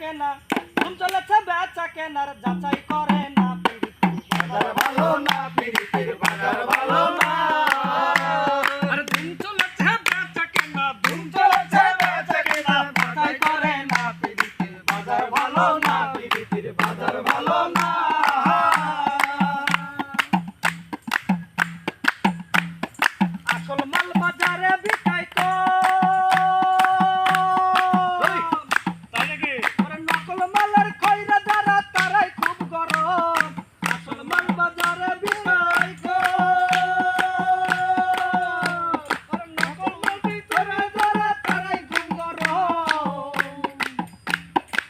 কেনা ধুম চলেছে বেচা কেনার যাচাই করে না বাজার ভালো না পিরিতির বাজার ভালো না আরে ধুম চলেছে বেচা কেনা ধুম চলেছে বেচা কেনা যাচাই করে না পিরিতির বাজার ভালো না পিরিতির বাজার ভালো না আসল মাল বাজারে বিকাই তো নকল মালের খইরা যারা তারাই খুব গরম আসল মাল বাজারে বিকাই তো নকল মাল ভিতরে যারা তারাই খুব গরম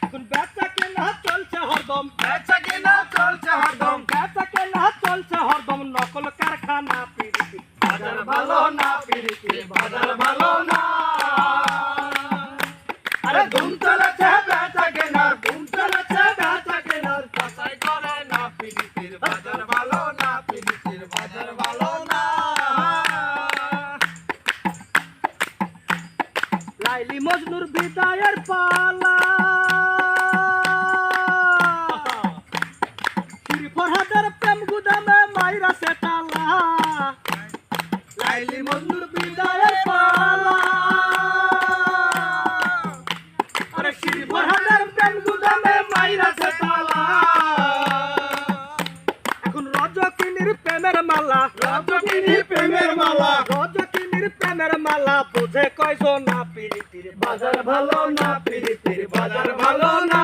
এখন বেচা কেনা চলছে হরদম বেচা কেনা চলছে হরদম বেচা কেনা চলছে হরদম নকল কারখানা পিরিতি বাজার ভালো না পিরিতি বাজার ভালো না আরে ধুম চলেছে বেচা কেনার ধুম চলেছে বেচা কেনার যাচাই করে না পিরিতির বাজার ভালো না পিরিতির বাজার ভালো না লাইলি মজনুর বিদায়ের পালা শ্রী ফরহাদের প্রেম গুদামে মাইরা সেটালা লাইলি মজনুর বিদায়ের পালা আরে শ্রী ফরহাদের প্রেম গুদামে মাইরা সেটালা এখন রজকিনীর প্রেমের মালা রজকিনীর প্রেমের মালা রজকিনীর প্রেমের মালা বুঝে কয়জন না পিরিতির বাজার ভালো না পিরিতির বাজার ভালো না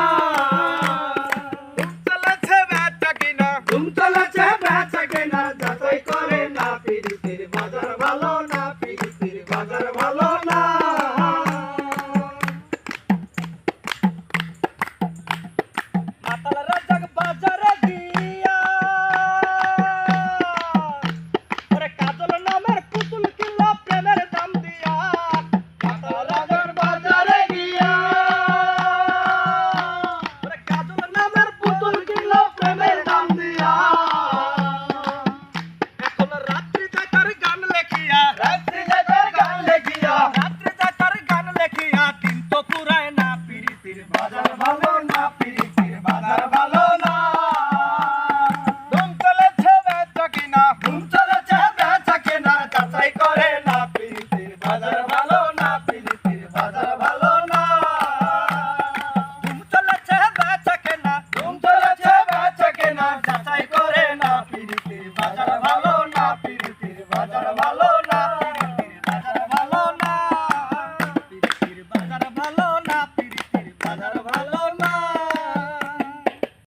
ধুম চলেছে বেচা কেনা ধুম চলেছে বেচা কেনা যাচাই করে না পিরিতির বাজার ভালো না পিরিতির বাজার ভালো না মাতাল রাজাক বাজারে গিয়া ওরে কাজল নামের পুতুল কিনলো প্রেমের দাম দিয়া মাতাল রাজার বাজারে গিয়া ওরে কাজল নামের পুতুল কিনলো প্রেমের দাম দিয়া এখন রাত্রি জাগার গান লেখিয়া রাত্রি জাগার গান লেখিয়া রাত্রি জাগার গান লেখিয়া দিন তো পুরায় না পিরিতির বাজার ভালো না পিরিতির বাজার ভালো না ধুম চলেছে বেচা কেনা ধুম চলেছে বেচা কেনার যাচাই করে না পিরিতির বাজার ভালো না পিরিতির বাজার ভালো না ধুম চলেছে বেচা কেনা ধুম চলেছে বেচা কেনার যাচাই করে না পিরিতির বাজার ভালো না পিরিতির বাজার ভালো না পিরিতির বাজার ভালো না পিরিতির বাজার ভালো না পিরিতির বাজার ভালো